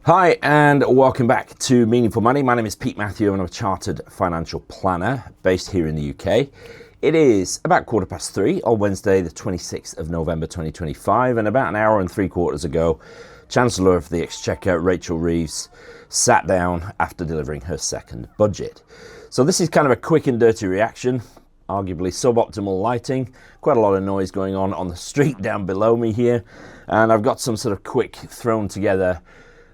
Hi and welcome back to Meaningful Money. My name is Pete Matthew and I'm a chartered financial planner based here in the UK. It is about 3:15 on Wednesday, the 26th of November 2025, and about an hour and 3/4 ago, Chancellor of the Exchequer Rachel Reeves sat down after delivering her second budget. So this is kind of a quick and dirty reaction, arguably suboptimal lighting, quite a lot of noise going on the street down below me here, and I've got some sort of quick thrown together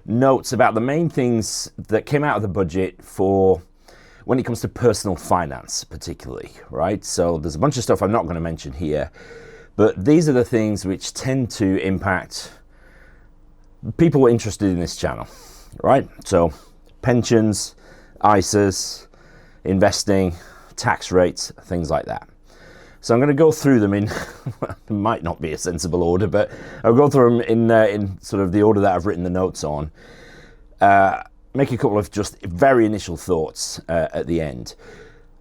notes about the main things that came out of the budget for when it comes to personal finance particularly, right? So there's a bunch of stuff I'm not going to mention here, but these are the things which tend to impact people interested in this channel, right? So pensions, ISAs, investing, tax rates, things like that. So I'm going to go through them in, it might not be a sensible order, but I'll go through them in sort of the order that I've written the notes on. Make a couple of just very initial thoughts at the end.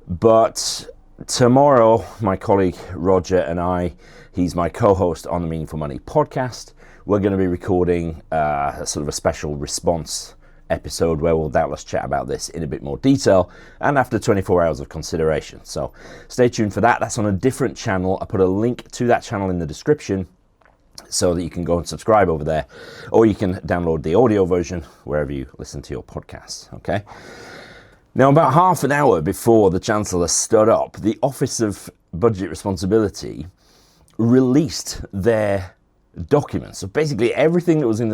But tomorrow, my colleague Roger and I, he's my co-host on the Meaningful Money Podcast, we're going to be recording a sort of a special response episode where we'll doubtless chat about this in a bit more detail and after 24 hours of consideration. So stay tuned for that. That's on a different channel. I put a link to that channel in the description so that you can go and subscribe over there, or you can download the audio version wherever you listen to your podcasts. Okay. Now, about half an hour before the Chancellor stood up, the Office of Budget Responsibility released their documents. So basically everything that was in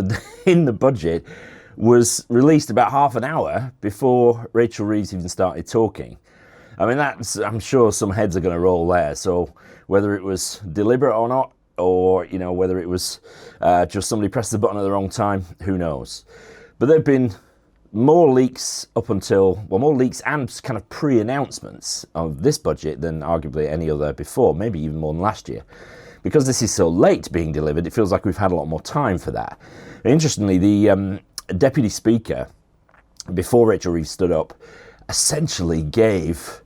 the budget was released about half an hour before Rachel Reeves even started talking. I mean, I'm sure some heads are going to roll there. So whether it was deliberate or not, or whether it was just somebody pressed the button at the wrong time, who knows? But there've been more leaks more leaks and kind of pre-announcements of this budget than arguably any other before, maybe even more than last year. Because this is so late being delivered, it feels like we've had a lot more time for that. Interestingly, the Deputy Speaker, before Rachel Reeves stood up, essentially gave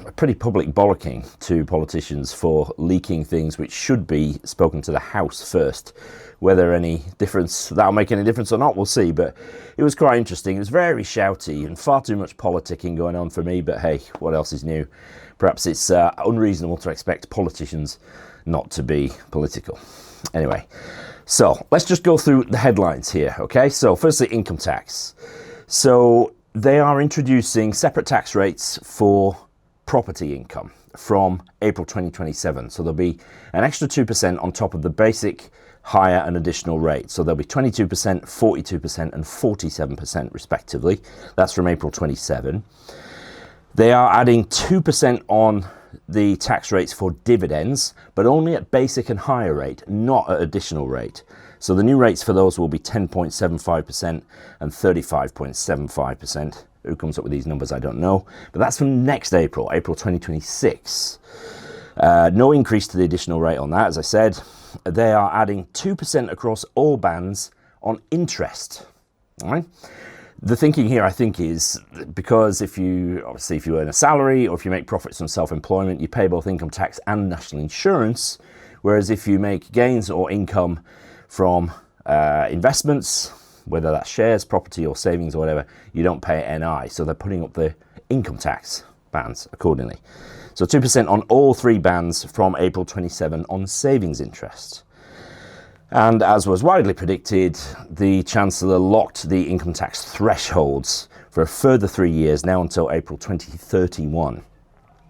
a pretty public bollocking to politicians for leaking things which should be spoken to the House first. Whether that'll make any difference or not, we'll see. But it was quite interesting. It was very shouty and far too much politicking going on for me. But hey, what else is new? Perhaps it's unreasonable to expect politicians not to be political. Anyway. So let's just go through the headlines here, okay? So firstly, income tax. So they are introducing separate tax rates for property income from April 2027. So there'll be an extra 2% on top of the basic, higher and additional rate. So there'll be 22%, 42% and 47% respectively. That's from April 27. They are adding 2% on the tax rates for dividends, but only at basic and higher rate, not at additional rate. So the new rates for those will be 10.75% and 35.75%. Who comes up with these numbers, I don't know. But that's from next April 2026. No increase to the additional rate on that, as I said. They are adding 2% across all bands on interest. All right. The thinking here, I think, is because if you earn a salary or if you make profits from self-employment, you pay both income tax and national insurance. Whereas if you make gains or income from investments, whether that's shares, property or savings or whatever, you don't pay NI. So they're putting up the income tax bands accordingly. So 2% on all three bands from April 27 on savings interest. And as was widely predicted, the Chancellor locked the income tax thresholds for a further 3 years, now until April 2031.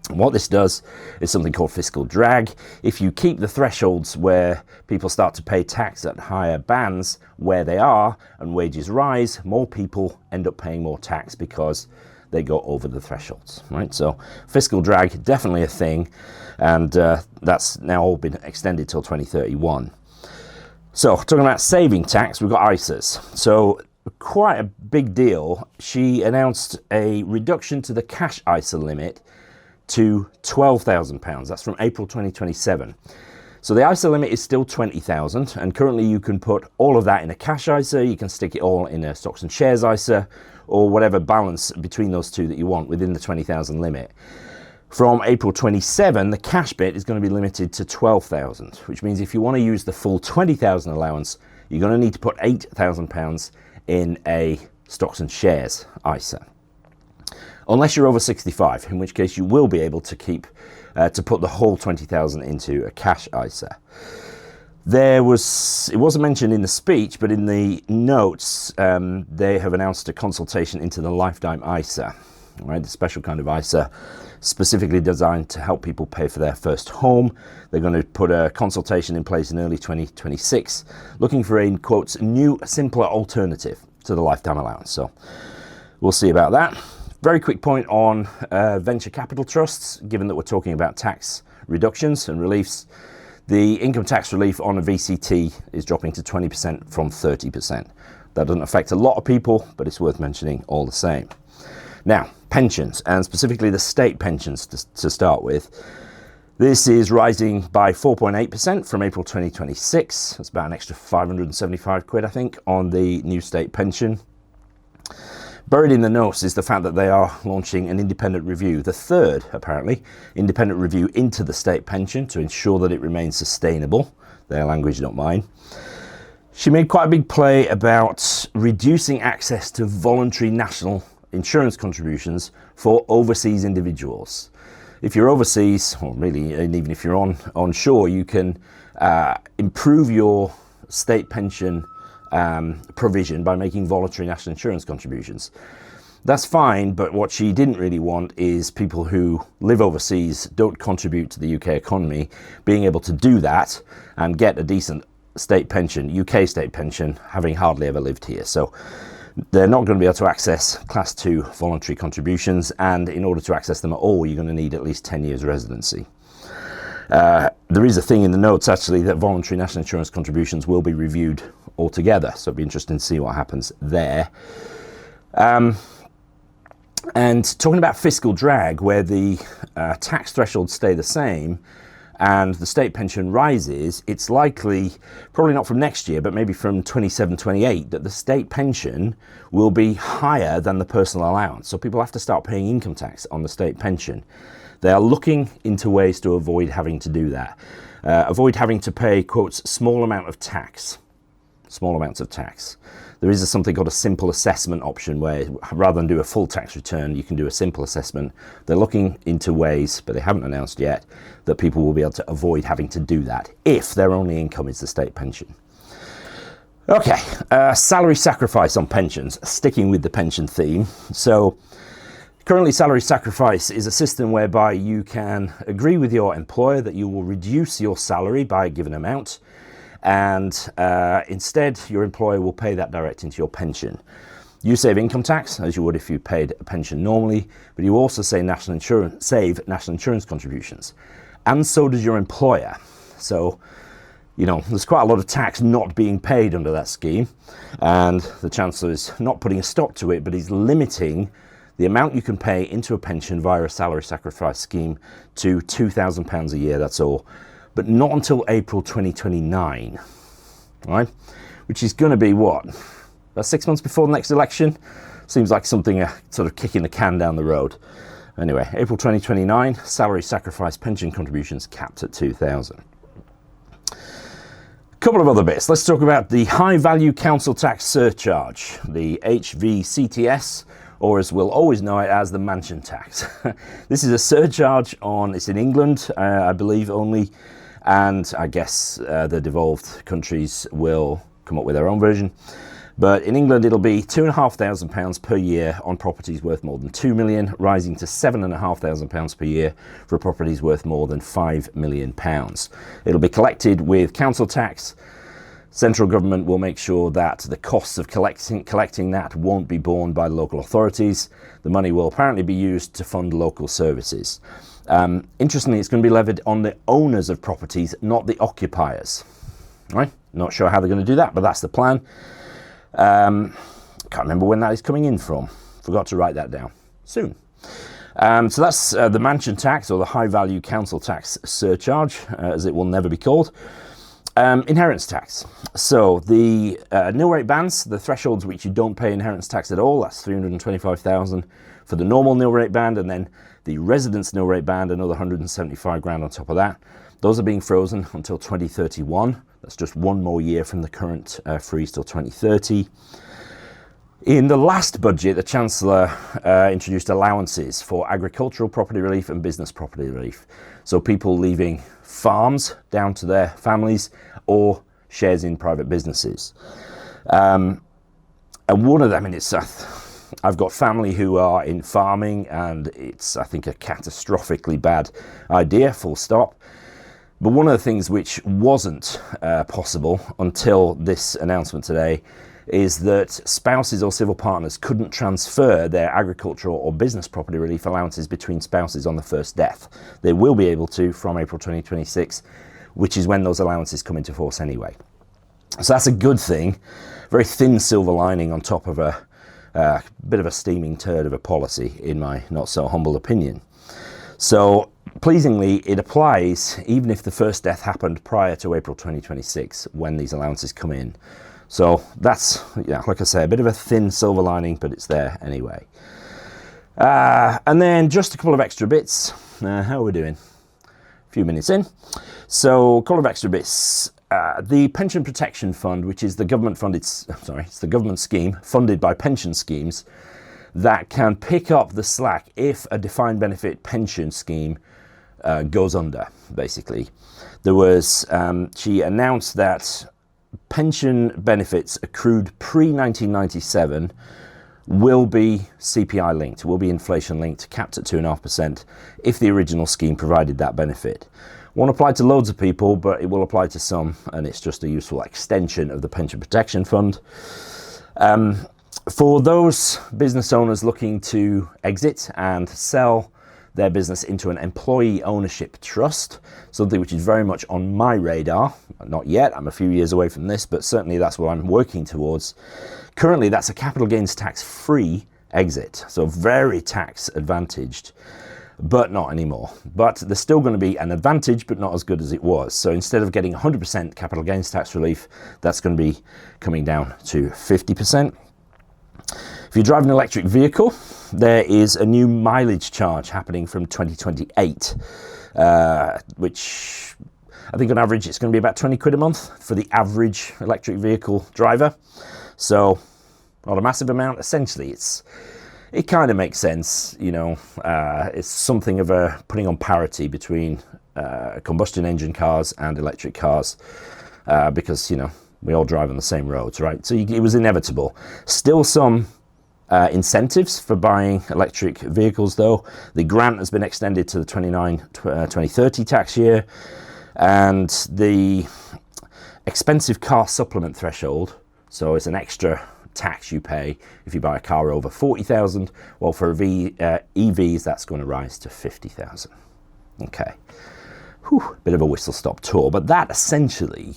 And what this does is something called fiscal drag. If you keep the thresholds where people start to pay tax at higher bands where they are and wages rise, more people end up paying more tax because they go over the thresholds, right? So fiscal drag, definitely a thing, and that's now all been extended till 2031. So, talking about saving tax, we've got ISAs. So, quite a big deal. She announced a reduction to the cash ISA limit to £12,000. That's from April 2027. So the ISA limit is still 20,000, and currently you can put all of that in a cash ISA, you can stick it all in a stocks and shares ISA, or whatever balance between those two that you want within the 20,000 limit. From April 27, the cash bit is going to be limited to 12,000, which means if you want to use the full 20,000 allowance, you're going to need to put £8,000 in a stocks and shares ISA. Unless you're over 65, in which case you will be able to put the whole 20,000 into a cash ISA. It wasn't mentioned in the speech, but in the notes, they have announced a consultation into the lifetime ISA, right? The special kind of ISA specifically designed to help people pay for their first home. They're going to put a consultation in place in early 2026, looking for a, in quotes, new, simpler alternative to the lifetime allowance. So we'll see about that. Very quick point on venture capital trusts, given that we're talking about tax reductions and reliefs. The income tax relief on a VCT is dropping to 20% from 30%. That doesn't affect a lot of people, but it's worth mentioning all the same. Now, pensions, and specifically the state pensions to start with. This is rising by 4.8% from April 2026. That's about an extra 575 quid, I think, on the new state pension. Buried in the notes is the fact that they are launching an independent review, the third, apparently, independent review into the state pension to ensure that it remains sustainable. Their language, not mine. She made quite a big play about reducing access to voluntary national insurance contributions for overseas individuals. If you're overseas, or really, and even if you're on shore, you can improve your state pension provision by making voluntary national insurance contributions. That's fine, but what she didn't really want is people who live overseas, don't contribute to the UK economy, being able to do that and get a decent state pension, UK state pension, having hardly ever lived here. So they're not going to be able to access Class 2 voluntary contributions, and in order to access them at all, you're going to need at least 10 years residency. There is a thing in the notes, actually, that voluntary national insurance contributions will be reviewed altogether, so it'll be interesting to see what happens there. And talking about fiscal drag, where the tax thresholds stay the same and the state pension rises, it's likely, probably not from next year, but maybe from 27-28, that the state pension will be higher than the personal allowance. So people have to start paying income tax on the state pension. They are looking into ways to avoid having to do that. Avoid having to pay, quotes, small amounts of tax. There is something called a simple assessment option where rather than do a full tax return, you can do a simple assessment. They're looking into ways, but they haven't announced yet, that people will be able to avoid having to do that if their only income is the state pension. Okay, salary sacrifice on pensions, sticking with the pension theme. So currently, salary sacrifice is a system whereby you can agree with your employer that you will reduce your salary by a given amount, and instead your employer will pay that direct into your pension. You save income tax, as you would if you paid a pension normally, but you also save national insurance contributions. And so does your employer. So, you know, there's quite a lot of tax not being paid under that scheme, and the Chancellor is not putting a stop to it, but he's limiting the amount you can pay into a pension via a salary sacrifice scheme to £2,000 a year, that's all. But not until April 2029, right? Which is going to be what? About 6 months before the next election? Seems like something sort of kicking the can down the road. Anyway, April 2029, salary sacrifice pension contributions capped at 2,000. A couple of other bits. Let's talk about the high value council tax surcharge, the HVCTS, or as we'll always know it as the mansion tax. This is a surcharge it's in England, I believe only, and I guess the devolved countries will come up with their own version. But in England, it'll be £2,500 per year on properties worth more than 2 million, rising to £7,500 per year for properties worth more than £5 million. It'll be collected with council tax. Central government will make sure that the costs of collecting that won't be borne by the local authorities. The money will apparently be used to fund local services. Interestingly, it's going to be levied on the owners of properties, not the occupiers. Right? Not sure how they're going to do that, but that's the plan. Can't remember when that is coming in from. Forgot to write that down. Soon. So that's the mansion tax, or the high value council tax surcharge, as it will never be called. Inheritance tax. So the nil rate bands, the thresholds which you don't pay inheritance tax at all, that's 325,000 for the normal nil rate band, and then the residence nil rate band, another 175 grand on top of that. Those are being frozen until 2031. That's just one more year from the current freeze till 2030. In the last budget, the Chancellor introduced allowances for agricultural property relief and business property relief. So people leaving farms down to their families or shares in private businesses. And one of them, I've got family who are in farming, and it's, I think, a catastrophically bad idea, full stop. But one of the things which wasn't possible until this announcement today is that spouses or civil partners couldn't transfer their agricultural or business property relief allowances between spouses on the first death. They will be able to from April 2026, which is when those allowances come into force anyway. So that's a good thing. Very thin silver lining on top of a bit of a steaming turd of a policy, in my not so humble opinion. So pleasingly, it applies even if the first death happened prior to April 2026 when these allowances come in. So that's, like I say, a bit of a thin silver lining, but it's there anyway. And then just a couple of extra bits. How are we doing? A few minutes in. So a couple of extra bits. The Pension Protection Fund, which is the it's the government scheme funded by pension schemes that can pick up the slack if a defined benefit pension scheme goes under, basically. She announced that pension benefits accrued pre-1997 will be CPI linked, will be inflation linked, capped at 2.5% if the original scheme provided that benefit. Won't apply to loads of people, but it will apply to some, and it's just a useful extension of the Pension Protection Fund. For those business owners looking to exit and sell their business into an employee ownership trust, something which is very much on my radar. Not yet, I'm a few years away from this, but certainly that's what I'm working towards. Currently, that's a capital gains tax-free exit, so very tax advantaged, but not anymore. But there's still going to be an advantage, but not as good as it was. So instead of getting 100% capital gains tax relief, that's going to be coming down to 50%. If you drive an electric vehicle, there is a new mileage charge happening from 2028, which I think on average it's going to be about 20 quid a month for the average electric vehicle driver. So not a massive amount. Essentially, it kind of makes sense. It's something of a putting on parity between combustion engine cars and electric cars because, we all drive on the same roads, right? So it was inevitable. Still some incentives for buying electric vehicles, though. The grant has been extended to the 2030 tax year, and the expensive car supplement threshold, so it's an extra tax you pay if you buy a car over 40,000. Well, for EVs, that's going to rise to 50,000. Okay. Bit of a whistle-stop tour, but that essentially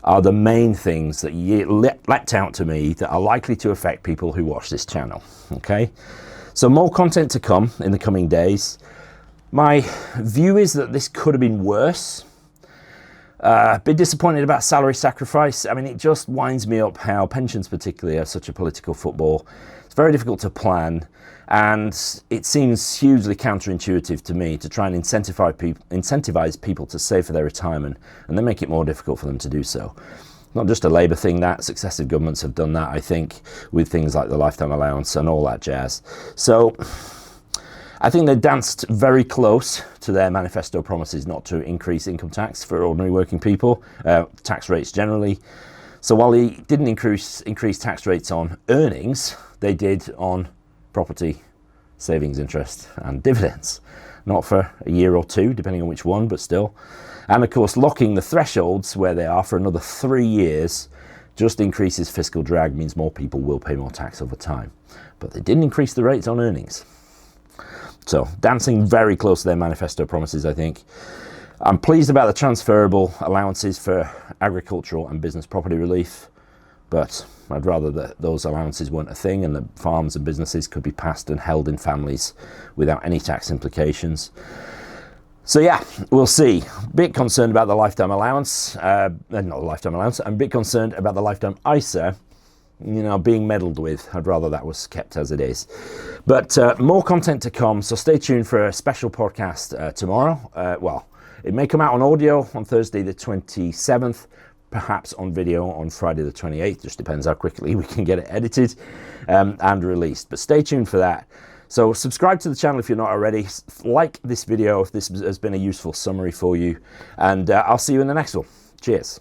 are the main things that leapt out to me that are likely to affect people who watch this channel. Okay, so more content to come in the coming days. My view is that this could have been worse. A bit disappointed about salary sacrifice. It just winds me up how pensions particularly are such a political football. It's very difficult to plan, and it seems hugely counterintuitive to me to try and incentivize people to save for their retirement and then make it more difficult for them to do so. Not just a Labour thing, that successive governments have done that, I think, with things like the lifetime allowance and all that jazz. So I think they danced very close to their manifesto promises not to increase income tax for ordinary working people, tax rates generally. So while they didn't increase tax rates on earnings, they did on property, savings, interest and dividends. Not for a year or two, depending on which one, but still. And of course, locking the thresholds where they are for another 3 years just increases fiscal drag, means more people will pay more tax over time. But they didn't increase the rates on earnings. So dancing very close to their manifesto promises, I think. I'm pleased about the transferable allowances for agricultural and business property relief, but I'd rather that those allowances weren't a thing and that farms and businesses could be passed and held in families without any tax implications. So yeah, we'll see. Bit concerned about the lifetime allowance, not the lifetime allowance, I'm a bit concerned about the lifetime ISA, being meddled with. I'd rather that was kept as it is. But more content to come, so stay tuned for a special podcast tomorrow. It may come out on audio on Thursday the 27th, perhaps on video on Friday the 28th, just depends how quickly we can get it edited and released. But stay tuned for that. So subscribe to the channel if you're not already. Like this video if this has been a useful summary for you. And I'll see you in the next one. Cheers.